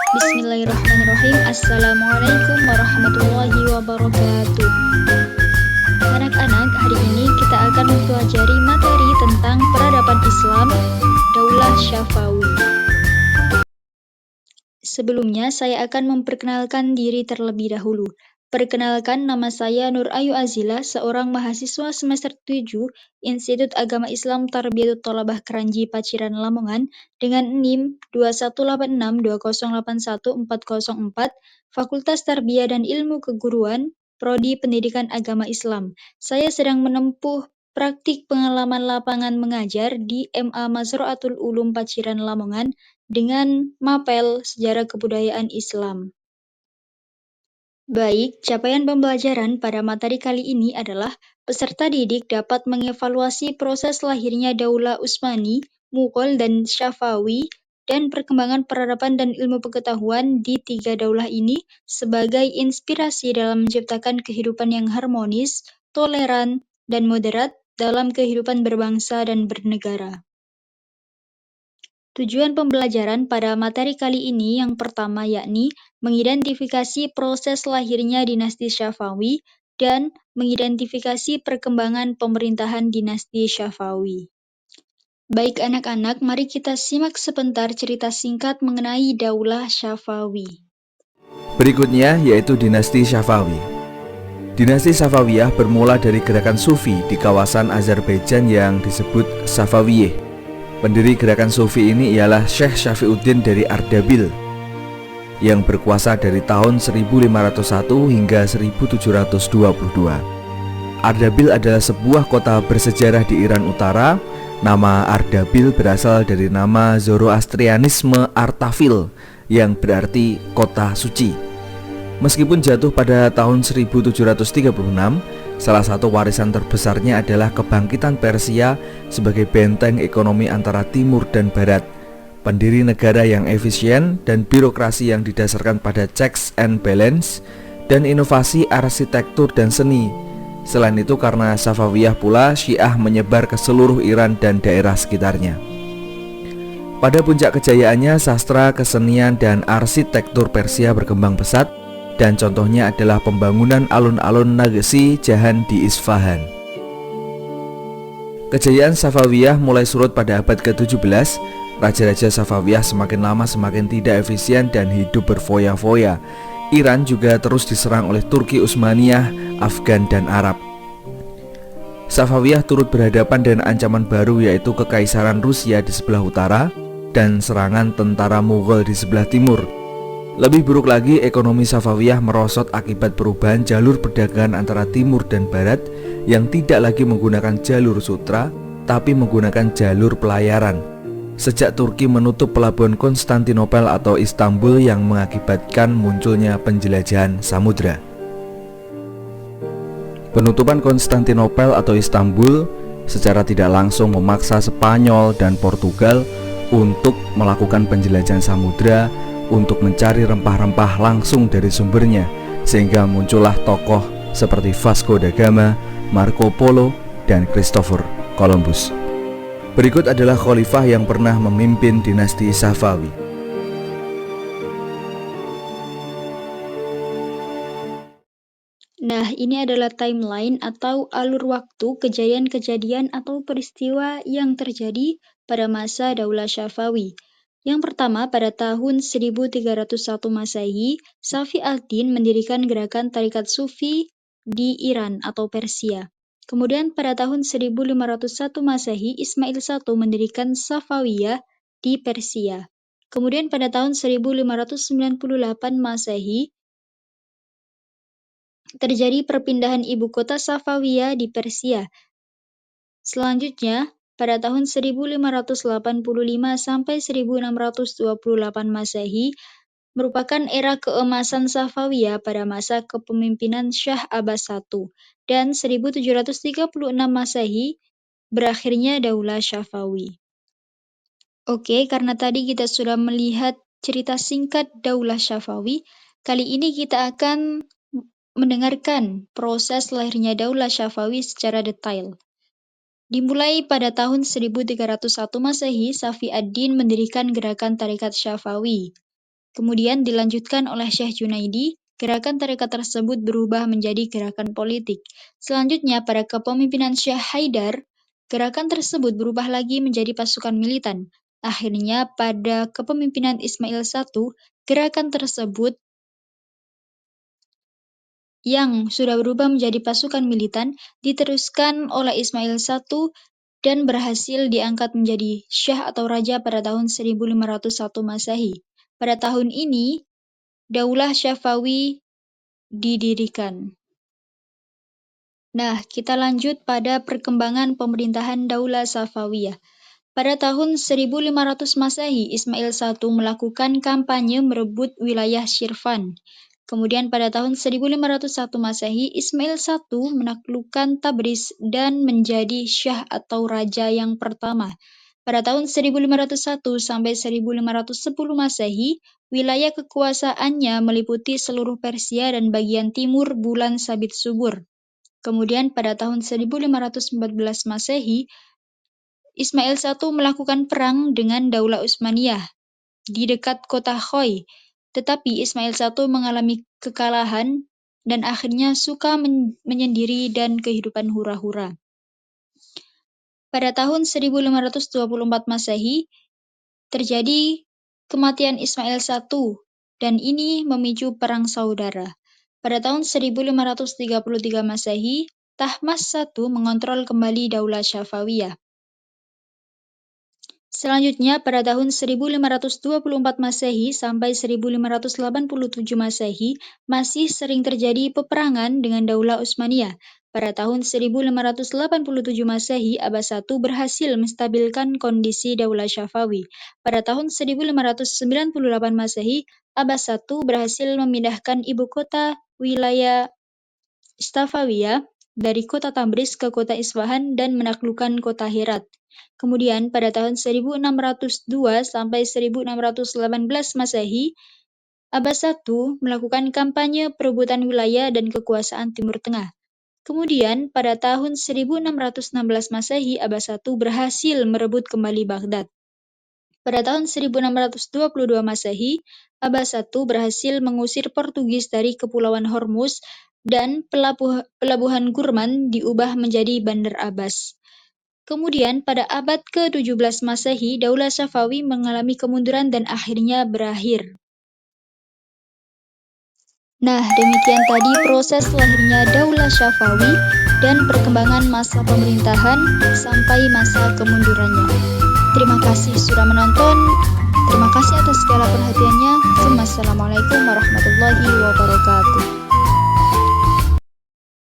Bismillahirrahmanirrahim. Assalamualaikum warahmatullahi wabarakatuh. Anak-anak, hari ini kita akan mempelajari materi tentang peradaban Islam, Daulah Syafawi. Sebelumnya, saya akan memperkenalkan diri terlebih dahulu. Perkenalkan, nama saya Nur Ayu Azila, seorang mahasiswa semester 7 Institut Agama Islam Tarbiyatut Thalabah Kranji Paciran Lamongan dengan NIM 2186208144, Fakultas Tarbiyah dan Ilmu Keguruan, Prodi Pendidikan Agama Islam. Saya sedang menempuh praktik pengalaman lapangan mengajar di MA Mazra'atul Ulum Paciran Lamongan dengan mapel Sejarah Kebudayaan Islam. Baik, capaian pembelajaran pada materi kali ini adalah peserta didik dapat mengevaluasi proses lahirnya Daulah Utsmani, Mughal, dan Syafawi, dan perkembangan peradaban dan ilmu pengetahuan di tiga daulah ini sebagai inspirasi dalam menciptakan kehidupan yang harmonis, toleran, dan moderat dalam kehidupan berbangsa dan bernegara. Tujuan pembelajaran pada materi kali ini yang pertama yakni mengidentifikasi proses lahirnya dinasti Syafawi dan mengidentifikasi perkembangan pemerintahan dinasti Syafawi. Baik anak-anak, mari kita simak sebentar cerita singkat mengenai Daulah Syafawi. Berikutnya yaitu dinasti Syafawi. Dinasti Safawiyah bermula dari gerakan Sufi di kawasan Azerbaijan yang disebut Safawiyeh. Pendiri gerakan Sufi ini ialah Syekh Syafiuddin dari Ardabil yang berkuasa dari tahun 1501 hingga 1722. Ardabil adalah sebuah kota bersejarah di Iran Utara. Nama Ardabil berasal dari nama Zoroastrianisme Artafil yang berarti kota suci. Meskipun jatuh pada tahun 1736, salah satu warisan terbesarnya adalah kebangkitan Persia sebagai benteng ekonomi antara timur dan barat, pendiri negara yang efisien dan birokrasi yang didasarkan pada checks and balance, dan inovasi arsitektur dan seni. Selain itu karena Safawiyah pula Syiah menyebar ke seluruh Iran dan daerah sekitarnya. Pada puncak kejayaannya, sastra, kesenian, dan arsitektur Persia berkembang pesat, dan contohnya adalah pembangunan alun-alun Nagsi Jahan di Isfahan. Kejayaan Safawiyah mulai surut pada abad ke-17. Raja-raja Safawiyah semakin lama semakin tidak efisien dan hidup berfoya-foya. Iran juga terus diserang oleh Turki Utsmaniyah, Afgan, dan Arab. Safawiyah turut berhadapan dengan ancaman baru yaitu Kekaisaran Rusia di sebelah utara dan serangan tentara Mughal di sebelah timur. Lebih buruk lagi, ekonomi Safawiyah merosot akibat perubahan jalur perdagangan antara timur dan barat yang tidak lagi menggunakan jalur sutra, tapi menggunakan jalur pelayaran. Sejak Turki menutup pelabuhan Konstantinopel atau Istanbul yang mengakibatkan munculnya penjelajahan samudra. Penutupan Konstantinopel atau Istanbul secara tidak langsung memaksa Spanyol dan Portugal untuk melakukan penjelajahan samudra untuk mencari rempah-rempah langsung dari sumbernya, sehingga muncullah tokoh seperti Vasco da Gama, Marco Polo, dan Christopher Columbus. Berikut adalah khalifah yang pernah memimpin dinasti Safawi. Nah, ini adalah timeline atau alur waktu kejadian-kejadian atau peristiwa yang terjadi pada masa Daulah Syafawi. Yang pertama, pada tahun 1301 Masehi, Safi al-Din mendirikan gerakan Tarikat Sufi di Iran atau Persia. Kemudian pada tahun 1501 Masehi, Ismail I mendirikan Safawiyah di Persia. Kemudian pada tahun 1598 Masehi, terjadi perpindahan ibu kota Safawiyah di Persia. Selanjutnya, pada tahun 1585 sampai 1628 Masehi merupakan era keemasan Safawiyah pada masa kepemimpinan Syah Abbas I, dan 1736 Masehi berakhirnya Daulah Syafawi. Oke, karena tadi kita sudah melihat cerita singkat Daulah Syafawi, kali ini kita akan mendengarkan proses lahirnya Daulah Syafawi secara detail. Dimulai pada tahun 1301 Masehi, Safi ad-Din mendirikan gerakan Tarekat Syafawi. Kemudian dilanjutkan oleh Syekh Junaidi, gerakan tarekat tersebut berubah menjadi gerakan politik. Selanjutnya, pada kepemimpinan Syekh Haidar, gerakan tersebut berubah lagi menjadi pasukan militan. Akhirnya, pada kepemimpinan Ismail I, gerakan tersebut yang sudah berubah menjadi pasukan militan diteruskan oleh Ismail I dan berhasil diangkat menjadi syah atau raja pada tahun 1501 Masehi. Pada tahun ini, Daulah Syafawi didirikan. Nah, kita lanjut pada perkembangan pemerintahan Daulah Safawiyah. Pada tahun 1500 Masehi, Ismail I melakukan kampanye merebut wilayah Shirvan. Kemudian pada tahun 1501 Masehi, Ismail I menaklukkan Tabriz dan menjadi syah atau raja yang pertama. Pada tahun 1501 sampai 1510 Masehi, wilayah kekuasaannya meliputi seluruh Persia dan bagian timur Bulan Sabit Subur. Kemudian pada tahun 1514 Masehi, Ismail I melakukan perang dengan Daulah Utsmaniyah di dekat kota Khoi, tetapi Ismail I mengalami kekalahan dan akhirnya suka menyendiri dan kehidupan hura-hura. Pada tahun 1524 Masehi, terjadi kematian Ismail I dan ini memicu perang saudara. Pada tahun 1533 Masehi, Tahmas I mengontrol kembali Daulah Safawiyah. Selanjutnya, pada tahun 1524 Masehi sampai 1587 Masehi, masih sering terjadi peperangan dengan Daulah Utsmaniyah. Pada tahun 1587 Masehi, Abbas I berhasil menstabilkan kondisi Daulah Syafawi. Pada tahun 1598 Masehi, Abbas I berhasil memindahkan ibu kota wilayah Safawiyah dari kota Tabriz ke kota Isfahan dan menaklukkan kota Herat. Kemudian pada tahun 1602 sampai 1618 Masehi, Abbas I melakukan kampanye perebutan wilayah dan kekuasaan Timur Tengah. Kemudian pada tahun 1616 Masehi, Abbas I berhasil merebut kembali Baghdad. Pada tahun 1622 Masehi, Abbas I berhasil mengusir Portugis dari Kepulauan Hormuz dan pelabuhan Kurman diubah menjadi Bandar Abbas. Kemudian pada abad ke-17 Masehi, Daulah Syafawi mengalami kemunduran dan akhirnya berakhir. Nah, demikian tadi proses lahirnya Daulah Syafawi dan perkembangan masa pemerintahan sampai masa kemundurannya. Terima kasih sudah menonton. Terima kasih atas segala perhatiannya. Wassalamualaikum warahmatullahi wabarakatuh.